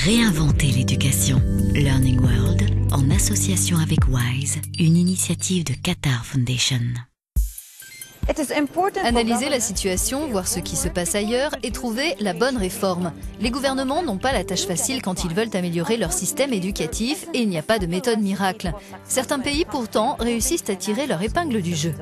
Réinventer l'éducation. Learning World, en association avec WISE, une initiative de Qatar Foundation. Analyser la situation, voir ce qui se passe ailleurs et trouver la bonne réforme. Les gouvernements n'ont pas la tâche facile quand ils veulent améliorer leur système éducatif et il n'y a pas de méthode miracle. Certains pays pourtant réussissent à tirer leur épingle du jeu.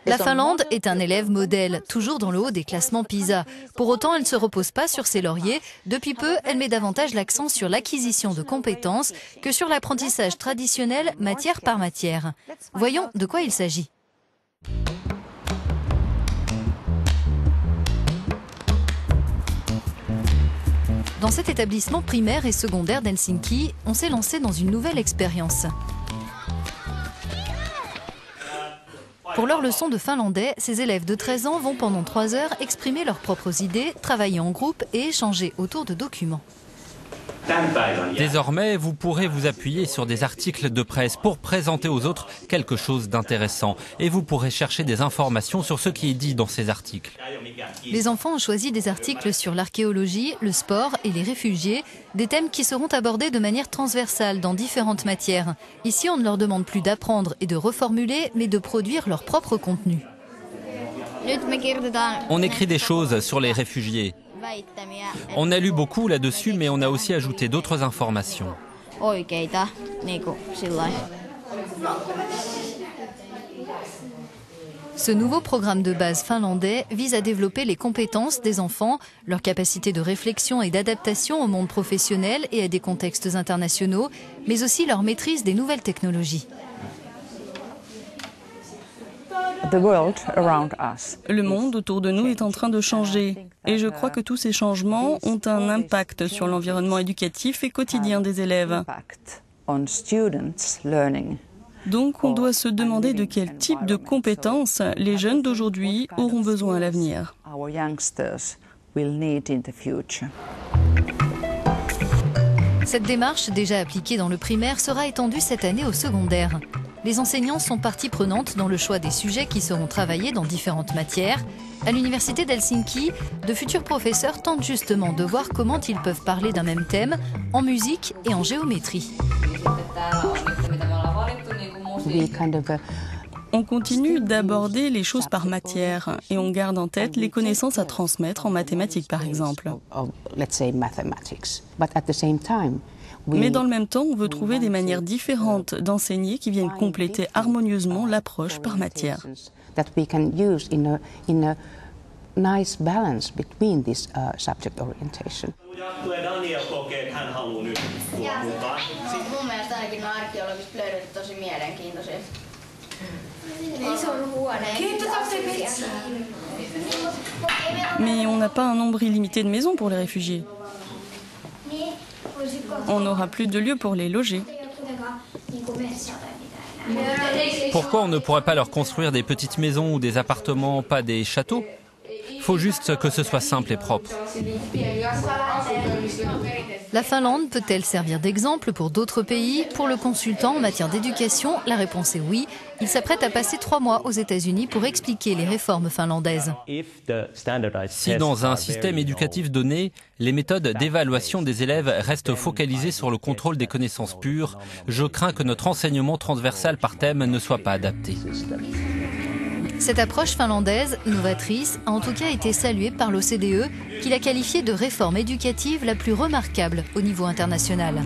La Finlande est un élève modèle, toujours dans le haut des classements PISA. Pour autant, elle ne se repose pas sur ses lauriers. Depuis peu, elle met davantage l'accent sur l'acquisition de compétences que sur l'apprentissage traditionnel matière par matière. Voyons de quoi il s'agit. Dans cet établissement primaire et secondaire d'Helsinki, on s'est lancé dans une nouvelle expérience. Pour leur leçon de finlandais, ces élèves de 13 ans vont pendant 3 heures exprimer leurs propres idées, travailler en groupe et échanger autour de documents. Désormais, vous pourrez vous appuyer sur des articles de presse pour présenter aux autres quelque chose d'intéressant. Et vous pourrez chercher des informations sur ce qui est dit dans ces articles. Les enfants ont choisi des articles sur l'archéologie, le sport et les réfugiés, des thèmes qui seront abordés de manière transversale dans différentes matières. Ici, on ne leur demande plus d'apprendre et de reformuler, mais de produire leur propre contenu. On écrit des choses sur les réfugiés. On a lu beaucoup là-dessus, mais on a aussi ajouté d'autres informations. Ce nouveau programme de base finlandais vise à développer les compétences des enfants, leur capacité de réflexion et d'adaptation au monde professionnel et à des contextes internationaux, mais aussi leur maîtrise des nouvelles technologies. Le monde autour de nous est en train de changer et je crois que tous ces changements ont un impact sur l'environnement éducatif et quotidien des élèves. Donc on doit se demander de quel type de compétences les jeunes d'aujourd'hui auront besoin à l'avenir. Cette démarche, déjà appliquée dans le primaire, sera étendue cette année au secondaire. Les enseignants sont partie prenante dans le choix des sujets qui seront travaillés dans différentes matières. À l'université d'Helsinki, de futurs professeurs tentent justement de voir comment ils peuvent parler d'un même thème en musique et en géométrie. On continue d'aborder les choses par matière et on garde en tête les connaissances à transmettre en mathématiques par exemple. Mais dans le même temps, on veut trouver des manières différentes d'enseigner qui viennent compléter harmonieusement l'approche par matière. Mais on n'a pas un nombre illimité de maisons pour les réfugiés. On n'aura plus de lieu pour les loger. Pourquoi on ne pourrait pas leur construire des petites maisons ou des appartements, pas des châteaux ? Il faut juste que ce soit simple et propre. La Finlande peut-elle servir d'exemple pour d'autres pays? Pour le consultant en matière d'éducation, la réponse est oui. Il s'apprête à passer 3 mois aux États-Unis pour expliquer les réformes finlandaises. Si dans un système éducatif donné, les méthodes d'évaluation des élèves restent focalisées sur le contrôle des connaissances pures, je crains que notre enseignement transversal par thème ne soit pas adapté. Cette approche finlandaise, novatrice, a en tout cas été saluée par l'OCDE, qui l'a qualifiée de réforme éducative la plus remarquable au niveau international.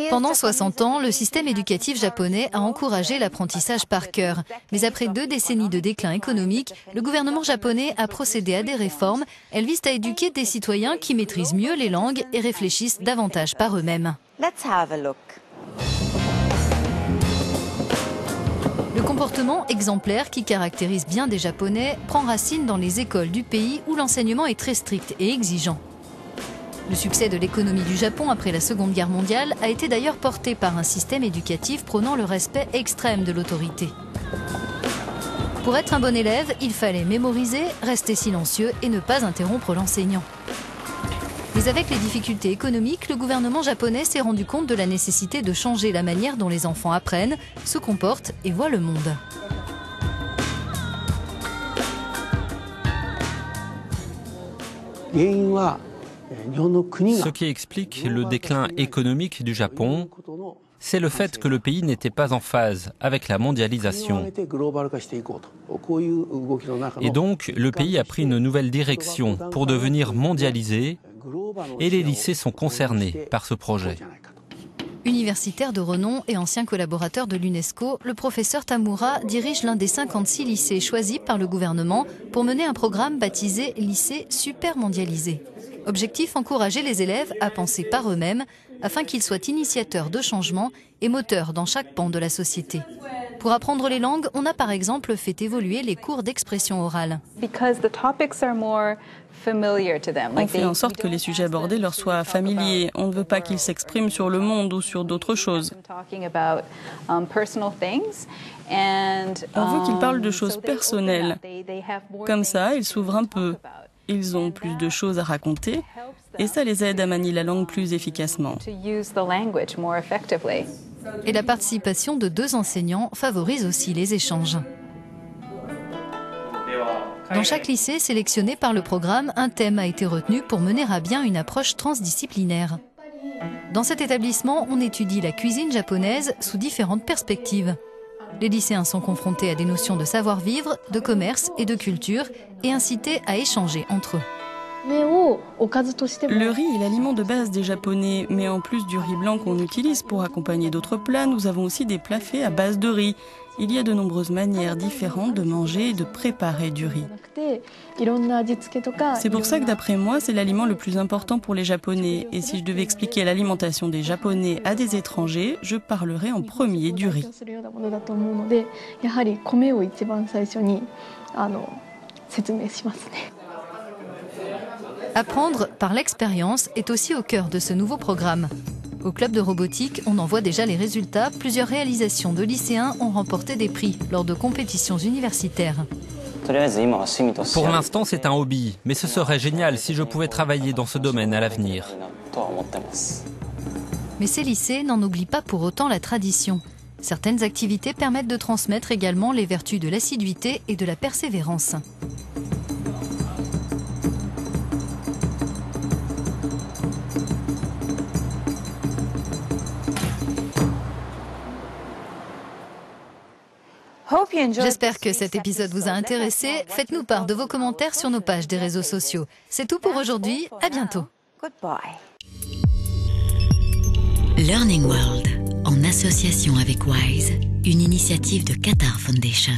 Pendant 60 ans, le système éducatif japonais a encouragé l'apprentissage par cœur. Mais après 2 décennies de déclin économique, le gouvernement japonais a procédé à des réformes. Elles visent à éduquer des citoyens qui maîtrisent mieux les langues et réfléchissent davantage par eux-mêmes. Le comportement exemplaire qui caractérise bien des Japonais prend racine dans les écoles du pays où l'enseignement est très strict et exigeant. Le succès de l'économie du Japon après la Seconde Guerre mondiale a été d'ailleurs porté par un système éducatif prônant le respect extrême de l'autorité. Pour être un bon élève, il fallait mémoriser, rester silencieux et ne pas interrompre l'enseignant. Les Mais avec les difficultés économiques, le gouvernement japonais s'est rendu compte de la nécessité de changer la manière dont les enfants apprennent, se comportent et voient le monde. Ce qui explique le déclin économique du Japon, c'est le fait que le pays n'était pas en phase avec la mondialisation. Et donc, le pays a pris une nouvelle direction pour devenir mondialisé, et les lycées sont concernés par ce projet. Universitaire de renom et ancien collaborateur de l'UNESCO, le professeur Tamura dirige l'un des 56 lycées choisis par le gouvernement pour mener un programme baptisé « Lycée super mondialisé ». Objectif, encourager les élèves à penser par eux-mêmes afin qu'ils soient initiateurs de changements et moteurs dans chaque pan de la société. Pour apprendre les langues, on a par exemple fait évoluer les cours d'expression orale. On fait en sorte que les sujets abordés leur soient familiers. On ne veut pas qu'ils s'expriment sur le monde ou sur d'autres choses. On veut qu'ils parlent de choses personnelles. Comme ça, ils s'ouvrent un peu. Ils ont plus de choses à raconter et ça les aide à manier la langue plus efficacement. Et la participation de 2 enseignants favorise aussi les échanges. Dans chaque lycée sélectionné par le programme, un thème a été retenu pour mener à bien une approche transdisciplinaire. Dans cet établissement, on étudie la cuisine japonaise sous différentes perspectives. Les lycéens sont confrontés à des notions de savoir-vivre, de commerce et de culture et incités à échanger entre eux. Le riz est l'aliment de base des Japonais, mais en plus du riz blanc qu'on utilise pour accompagner d'autres plats, nous avons aussi des plats faits à base de riz. Il y a de nombreuses manières différentes de manger et de préparer du riz. C'est pour ça que d'après moi, c'est l'aliment le plus important pour les Japonais. Et si je devais expliquer l'alimentation des Japonais à des étrangers, je parlerais en premier du riz. Apprendre par l'expérience est aussi au cœur de ce nouveau programme. Au club de robotique, on en voit déjà les résultats. Plusieurs réalisations de lycéens ont remporté des prix lors de compétitions universitaires. Pour l'instant, c'est un hobby, mais ce serait génial si je pouvais travailler dans ce domaine à l'avenir. Mais ces lycées n'en oublient pas pour autant la tradition. Certaines activités permettent de transmettre également les vertus de l'assiduité et de la persévérance. J'espère que cet épisode vous a intéressé. Faites-nous part de vos commentaires sur nos pages des réseaux sociaux. C'est tout pour aujourd'hui. À bientôt. Learning World, en association avec WISE, une initiative de Qatar Foundation.